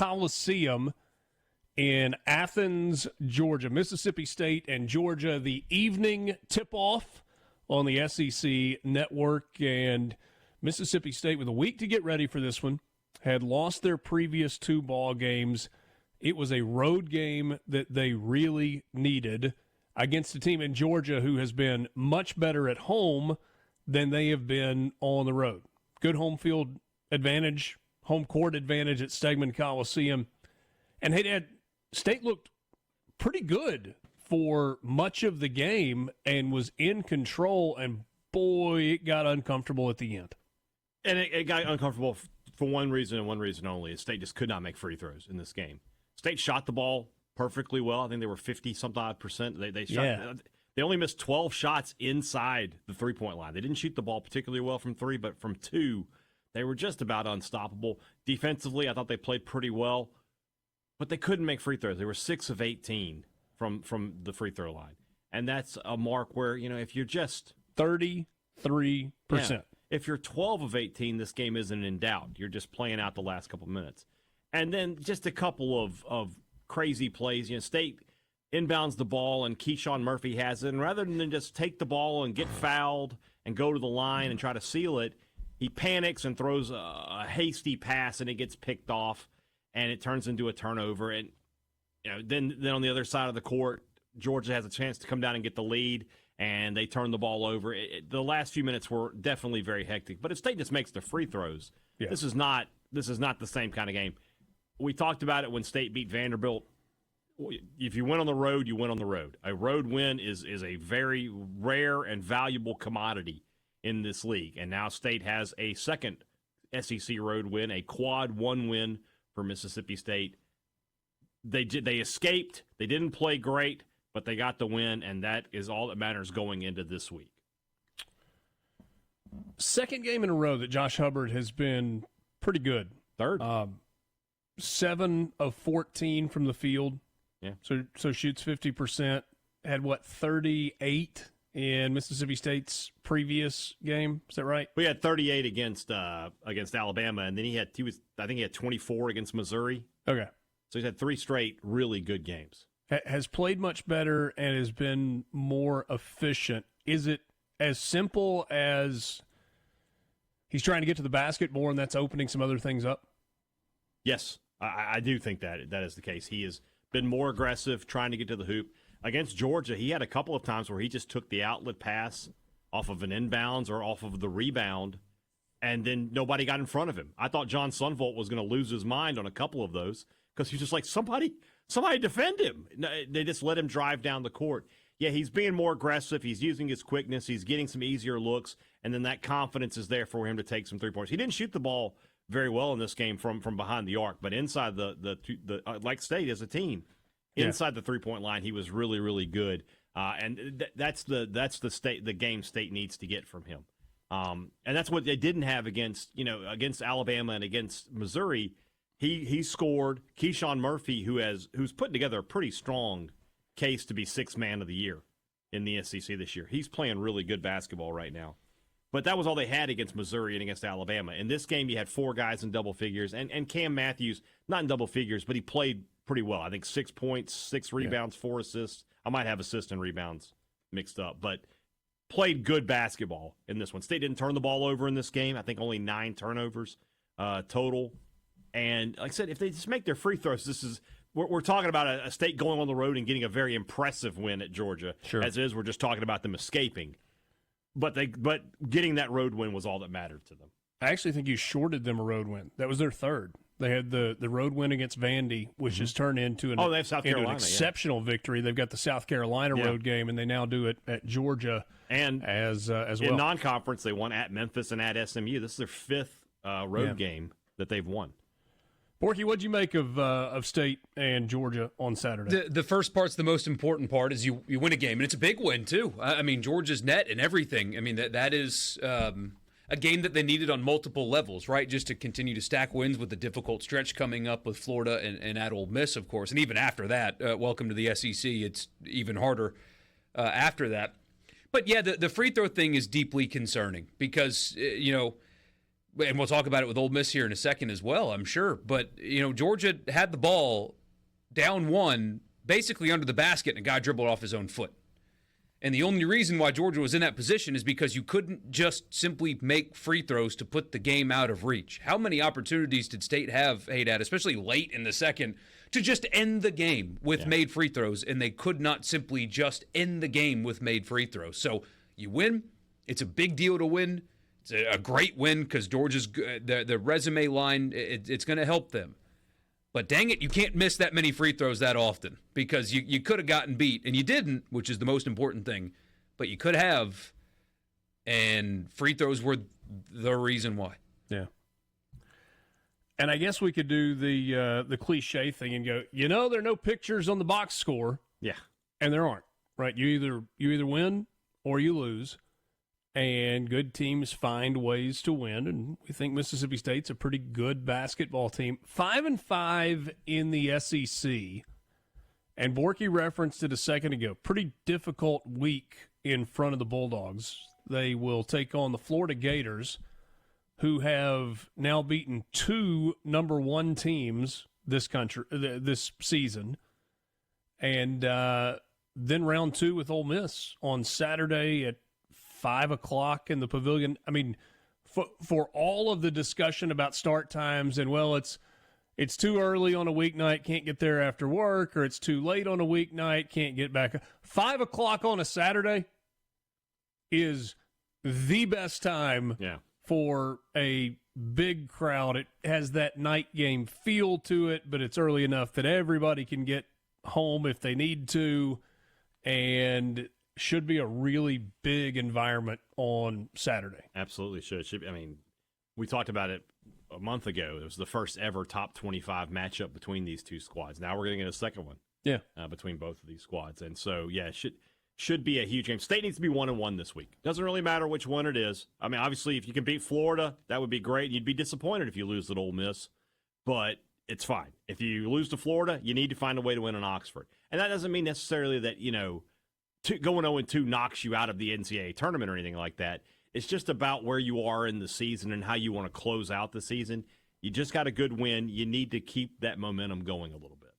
Coliseum in Athens, Georgia. Mississippi State and Georgia, the evening tip-off on the SEC network. And Mississippi State, with a week to get ready for this one, had lost their previous 2 ball games. It was a road game that they really needed against a team in Georgia who has been much better at home than they have been on the road. Good home field advantage, home court advantage at Stegman Coliseum. And State looked pretty good for much of the game and was in control, and boy, it got uncomfortable at the end. And it got uncomfortable for one reason and one reason only. State just could not make free throws in this game. State shot the ball perfectly well. I think they were 50-something%. They shot. They only missed 12 shots inside the three-point line. They didn't shoot the ball particularly well from 3, but from 2, they were just about unstoppable. Defensively, I thought they played pretty well, but they couldn't make free throws. They were 6 of 18 from the free throw line. And that's a mark where, if you're just 33%. If you're 12 of 18, this game isn't in doubt. You're just playing out the last couple minutes. And then just a couple of crazy plays. State inbounds the ball, and Keyshawn Murphy has it. And rather than just take the ball and get fouled and go to the line and try to seal it, he panics and throws a hasty pass, and it gets picked off, and it turns into a turnover. And then on the other side of the court, Georgia has a chance to come down and get the lead, and they turn the ball over. The last few minutes were definitely very hectic. But if State just makes the free throws, this is not the same kind of game. We talked about it when State beat Vanderbilt. If you win on the road, you win on the road. A road win is a very rare and valuable commodity in this league. And now State has a second SEC road win, a quad 1 win for Mississippi State. They escaped. They didn't play great, but they got the win, and that is all that matters going into this week. Second game in a row that Josh Hubbard has been pretty good. Third. 7 of 14 from the field. Yeah. So shoots 50%. Had 38 in Mississippi State's previous game. Is that right? We had 38 against Alabama, and then I think he had 24 against Missouri. Okay. So he's had 3 straight really good games. Has played much better and has been more efficient. Is it as simple as he's trying to get to the basket more, and that's opening some other things up? Yes, I do think that is the case. He has been more aggressive, trying to get to the hoop. Against Georgia, he had a couple of times where he just took the outlet pass off of an inbounds or off of the rebound, and then nobody got in front of him. I thought John Sunvolt was going to lose his mind on a couple of those because he was just like, somebody defend him. They just let him drive down the court. Yeah, he's being more aggressive. He's using his quickness. He's getting some easier looks, and then that confidence is there for him to take some 3-pointers. He didn't shoot the ball very well in this game from behind the arc, but inside the like State as a team, inside the 3-point line, he was really, really good. And that's the game State needs to get from him. And that's what they didn't have against Alabama and against Missouri. He scored. Keyshawn Murphy, who's putting together a pretty strong case to be 6th man of the year in the SEC this year. He's playing really good basketball right now. But that was all they had against Missouri and against Alabama. In this game, you had 4 guys in double figures, and Cam Matthews, not in double figures, but he played pretty well. I think 6 points, 6 rebounds, 4 assists. I might have assists and rebounds mixed up, but played good basketball in this one. State didn't turn the ball over in this game. I think only 9 turnovers total. And like I said, if they just make their free throws, we're talking about a State going on the road and getting a very impressive win at Georgia. Sure. As is, we're just talking about them escaping. But getting that road win was all that mattered to them. I actually think you shorted them a road win. That was their third. They had the road win against Vandy, which has turned into they have South Carolina, an exceptional victory. They've got the South Carolina road game, and they now do it at Georgia and as well. In non-conference, they won at Memphis and at SMU. This is their 5th road game that they've won. Borky, what'd you make of State and Georgia on Saturday? The first part's the most important part is you win a game, and it's a big win, too. I mean, Georgia's net and everything. I mean, that is a game that they needed on multiple levels, right, just to continue to stack wins with the difficult stretch coming up with Florida and at Ole Miss, of course. And even after that, welcome to the SEC, it's even harder after that. But, yeah, the free throw thing is deeply concerning because, and we'll talk about it with Ole Miss here in a second as well, I'm sure. But, Georgia had the ball down one, basically under the basket, and a guy dribbled off his own foot. And the only reason why Georgia was in that position is because you couldn't just simply make free throws to put the game out of reach. How many opportunities did State have, Haydad, especially late in the second, to just end the game with made free throws, and they could not simply just end the game with made free throws. So you win. It's a big deal to win. It's a great win because Georgia's the resume line, it's going to help them. But dang it, you can't miss that many free throws that often because you could have gotten beat, and you didn't, which is the most important thing. But you could have, and free throws were the reason why. Yeah. And I guess we could do the cliche thing and go, there are no pictures on the box score. Yeah. And there aren't, right? You either win or you lose. And good teams find ways to win, and we think Mississippi State's a pretty good basketball team. 5-5 in the SEC, and Borky referenced it a second ago. Pretty difficult week in front of the Bulldogs. They will take on the Florida Gators, who have now beaten 2 number 1 teams this season, and then round 2 with Ole Miss on Saturday at 5 o'clock in the Pavilion. I mean, for all of the discussion about start times and, it's too early on a weeknight, can't get there after work, or it's too late on a weeknight, can't get back. 5 o'clock on a Saturday is the best time for a big crowd. It has that night game feel to it, but it's early enough that everybody can get home if they need to, and should be a really big environment on Saturday. Absolutely should. I mean, we talked about it a month ago. It was the first ever top 25 matchup between these two squads. Now we're going to get a second one between both of these squads. And so, it should be a huge game. State needs to be 1-1 this week. Doesn't really matter which one it is. I mean, obviously, if you can beat Florida, that would be great. You'd be disappointed if you lose at Ole Miss, but it's fine. If you lose to Florida, you need to find a way to win in Oxford. And that doesn't mean necessarily that, going 0-2 knocks you out of the NCAA tournament or anything like that. It's just about where you are in the season and how you want to close out the season. You just got a good win. You need to keep that momentum going a little bit.